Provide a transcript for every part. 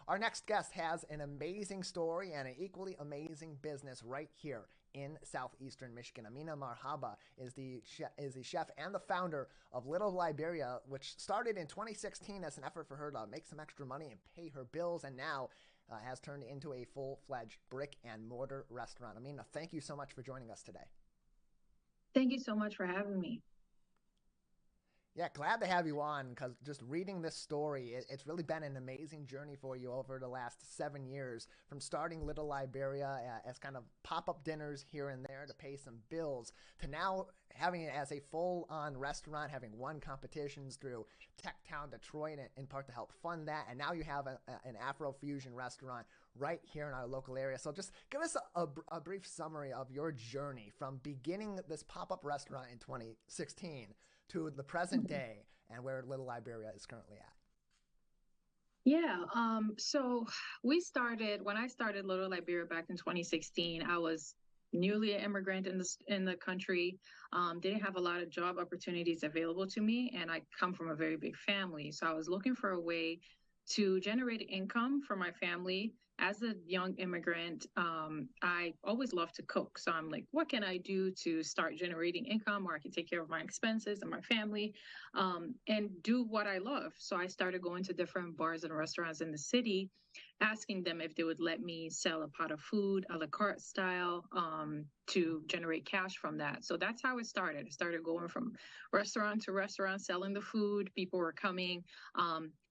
Our next guest has an amazing story and an equally amazing business right here in southeastern Michigan. Ameneh Marhaba is the chef and the founder of Little Liberia, which started in 2016 as an effort for her to make some extra money and pay her bills, and now has turned into a full-fledged brick-and-mortar restaurant. Ameneh, thank you so much for joining us today. Thank you so much for having me. Yeah, glad to have you on, because just reading this story, it's really been an amazing journey for you over the last 7 years, from starting Little Liberia as kind of pop-up dinners here and there to pay some bills, to now having it as a full-on restaurant, having won competitions through Tech Town Detroit in part to help fund that, and now you have an Afro-Fusion restaurant right here in our local area. So just give us a brief summary of your journey from beginning this pop-up restaurant in 2016 to the present day and where Little Liberia is currently at. So when I started Little Liberia back in 2016, I was newly an immigrant in the country, didn't have a lot of job opportunities available to me, and I come from a very big family. So I was looking for a way to generate income for my family. As a young immigrant, I always loved to cook. So I'm like, what can I do to start generating income where I can take care of my expenses and my family, and do what I love? So I started going to different bars and restaurants in the city, asking them if they would let me sell a pot of food, a la carte style, to generate cash from that. So that's how it started. I started going from restaurant to restaurant, selling the food. People were coming,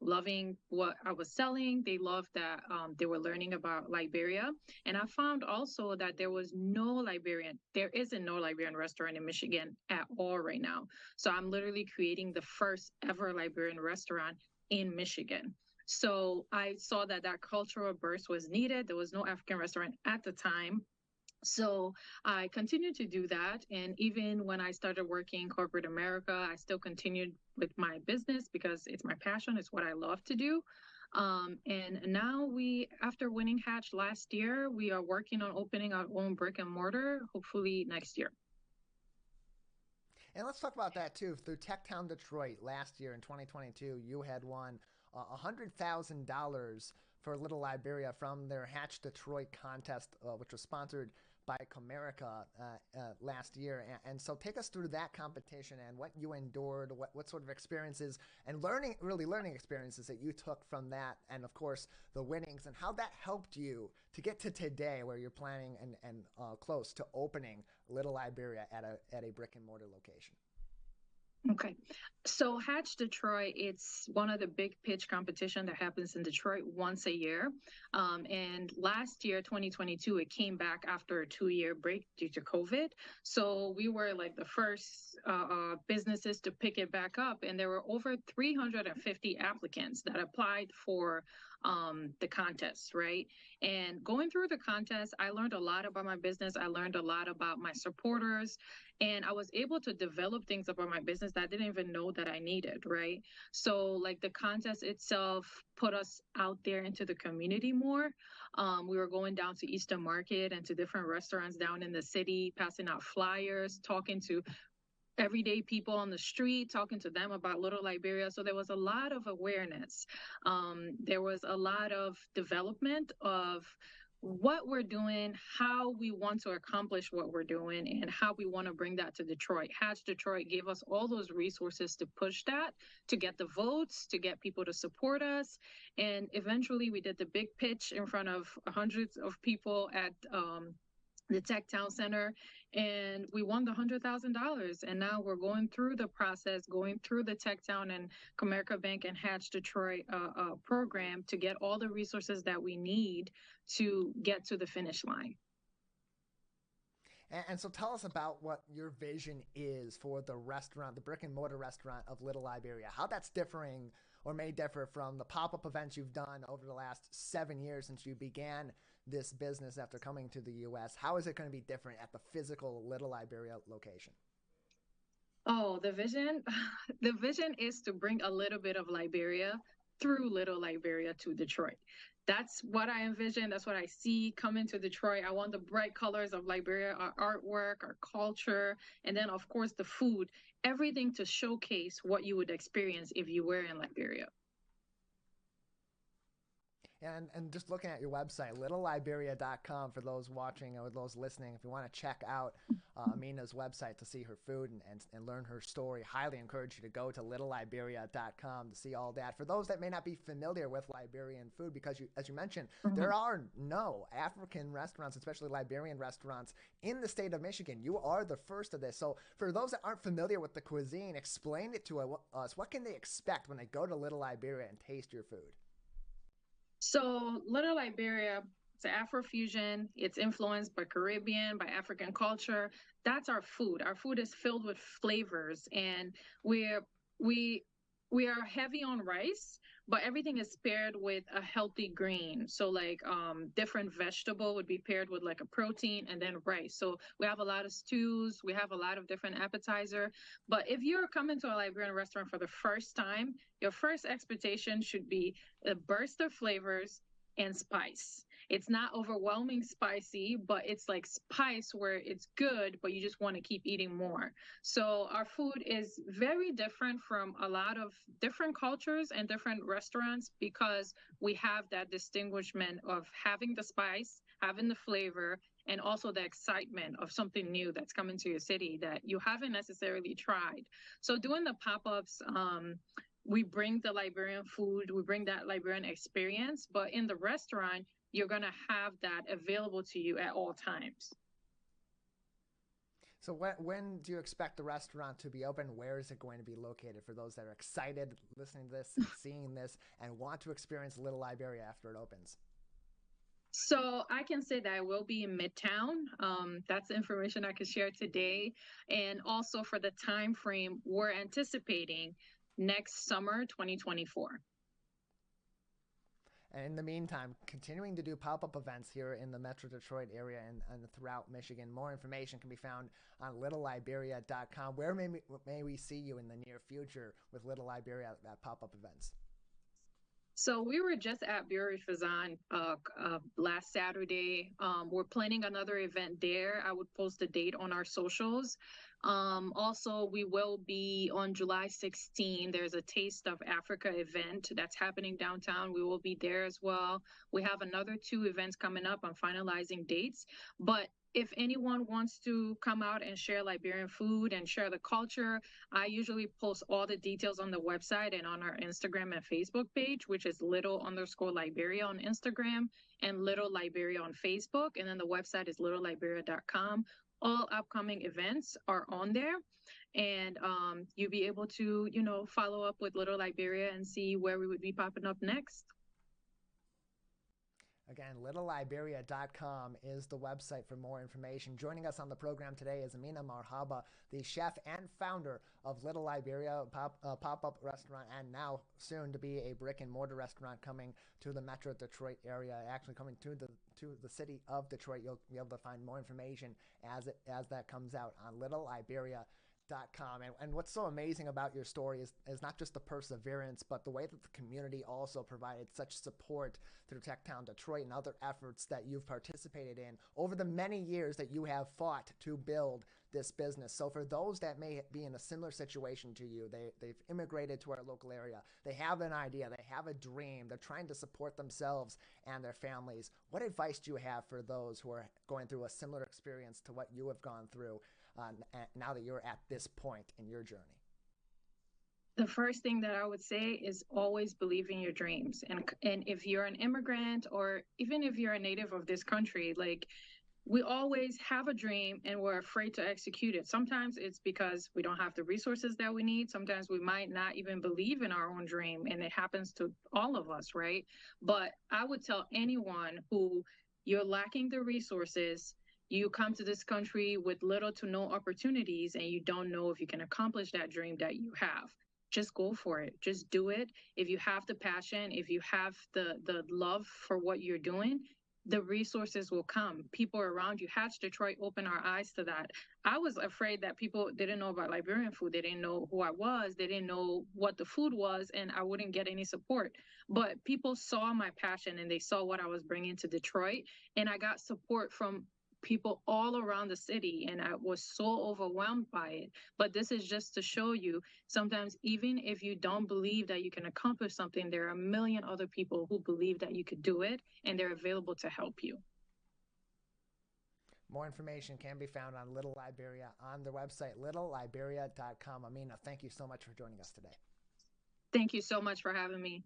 loving what I was selling. They loved that they were learning about Liberia. And I found also that there isn't no Liberian restaurant in Michigan at all right now. So I'm literally creating the first ever Liberian restaurant in Michigan. So I saw that cultural burst was needed. There was no African restaurant at the time. So I continued to do that. And even when I started working in corporate America, I still continued with my business because it's my passion. It's what I love to do. And now after winning Hatch last year, we are working on opening our own brick and mortar, hopefully next year. And let's talk about that too. Through Tech Town Detroit last year in 2022, you had won $100,000 for Little Liberia from their Hatch Detroit contest, which was sponsored by Comerica last year. And so take us through that competition and what you endured, what sort of experiences and learning experiences that you took from that, and of course the winnings, and how that helped you to get to today where you're planning and close to opening Little Liberia at a brick and mortar location. Okay. So Hatch Detroit, it's one of the big pitch competition that happens in Detroit once a year. And last year, 2022, it came back after a 2-year break due to COVID. So we were like the first businesses to pick it back up. And there were over 350 applicants that applied for the contest, right? And going through the contest, I learned a lot about my business. I learned a lot about my supporters, and I was able to develop things about my business that I didn't even know that I needed, right? So like the contest itself put us out there into the community more. We were going down to Eastern Market and to different restaurants down in the city, passing out flyers, talking to everyday people on the street, talking to them about Little Liberia. So there was a lot of awareness. There was a lot of development of what we're doing, how we want to accomplish what we're doing, and how we want to bring that to Detroit. Hatch Detroit gave us all those resources to push that, to get the votes, to get people to support us. And eventually we did the big pitch in front of hundreds of people at the Tech Town Center, and we won the $100,000. And now we're going through the process, going through the Tech Town and Comerica Bank and Hatch Detroit program to get all the resources that we need to get to the finish line. And so tell us about what your vision is for the restaurant, the brick and mortar restaurant of Little Liberia, how that's differing or may differ from the pop-up events you've done over the last 7 years since you began this business after coming to the U.S. How is it going to be different at the physical Little Liberia location? Oh, the vision, the vision is to bring a little bit of Liberia through Little Liberia to Detroit. That's what I envision. That's what I see coming to Detroit. I want the bright colors of Liberia, our artwork, our culture, and then, of course, the food, everything to showcase what you would experience if you were in Liberia. And just looking at your website, littleliberia.com, for those watching or those listening, if you want to check out Ameneh's website to see her food and learn her story, highly encourage you to go to littleliberia.com to see all that. For those that may not be familiar with Liberian food, because as you mentioned, there are no African restaurants, especially Liberian restaurants, in the state of Michigan. You are the first of this. So for those that aren't familiar with the cuisine, explain it to us. What can they expect when they go to Little Liberia and taste your food? So Little Liberia, it's an Afro-Fusion. It's influenced by Caribbean, by African culture. That's our food. Our food is filled with flavors, and we're we we are heavy on rice, but everything is paired with a healthy green. So like different vegetable would be paired with like a protein and then rice. So we have a lot of stews, we have a lot of different appetizer. But if you're coming to a Liberian restaurant for the first time, your first expectation should be a burst of flavors and spice. It's not overwhelming spicy, but it's like spice where it's good, but you just want to keep eating more. So our food is very different from a lot of different cultures and different restaurants because we have that distinguishment of having the spice, having the flavor, and also the excitement of something new that's coming to your city that you haven't necessarily tried. So doing the pop-ups, we bring the Liberian food, we bring that Liberian experience, but in the restaurant, you're going to have that available to you at all times. So when do you expect the restaurant to be open? Where is it going to be located for those that are excited listening to this, seeing this, and want to experience Little Liberia after it opens? So I can say that I will be in Midtown. That's the information I can share today. And also for the time frame, we're anticipating next summer, 2024. And in the meantime, continuing to do pop-up events here in the Metro Detroit area and throughout Michigan. More information can be found on littleliberia.com. Where may we see you in the near future with Little Liberia at pop-up events? So we were just at Buri Fazan last Saturday. We're planning another event there. I would post a date on our socials. Also, we will be on July 16. There's a Taste of Africa event that's happening downtown. We will be there as well. We have another 2 events coming up. I'm finalizing dates. But if anyone wants to come out and share Liberian food and share the culture, I usually post all the details on the website and on our Instagram and Facebook page, which is little_Liberia on Instagram and Little Liberia on Facebook. And then the website is littleliberia.com. All upcoming events are on there. And you'll be able to, follow up with Little Liberia and see where we would be popping up next. Again, littleliberia.com is the website for more information. Joining us on the program today is Ameneh Marhaba, the chef and founder of Little Liberia, pop-up restaurant, and now soon to be a brick-and-mortar restaurant coming to the Metro Detroit area, actually coming to the city of Detroit. You'll be able to find more information as that comes out on littleliberia.com. And what's so amazing about your story is not just the perseverance, but the way that the community also provided such support through TechTown Detroit and other efforts that you've participated in over the many years that you have fought to build this business. So for those that may be in a similar situation to you, they've immigrated to our local area, they have an idea, they have a dream, they're trying to support themselves and their families. What advice do you have for those who are going through a similar experience to what you have gone through now that you're at this point in your journey? The first thing that I would say is always believe in your dreams. And if you're an immigrant or even if you're a native of this country, like we always have a dream and we're afraid to execute it. Sometimes it's because we don't have the resources that we need. Sometimes we might not even believe in our own dream, and it happens to all of us, right? But I would tell anyone who you're lacking the resources, you come to this country with little to no opportunities, and you don't know if you can accomplish that dream that you have. Just go for it. Just do it. If you have the passion, if you have the love for what you're doing, the resources will come. People around you. Hatch Detroit opened our eyes to that. I was afraid that people didn't know about Liberian food. They didn't know who I was. They didn't know what the food was, and I wouldn't get any support. But people saw my passion and they saw what I was bringing to Detroit, and I got support from people all around the city, and I was so overwhelmed by it. But this is just to show you, sometimes even if you don't believe that you can accomplish something, there are a million other people who believe that you could do it, and they're available to help you. More information can be found on Little Liberia on their website, littleliberia.com. Ameneh, thank you so much for joining us today. Thank you so much for having me.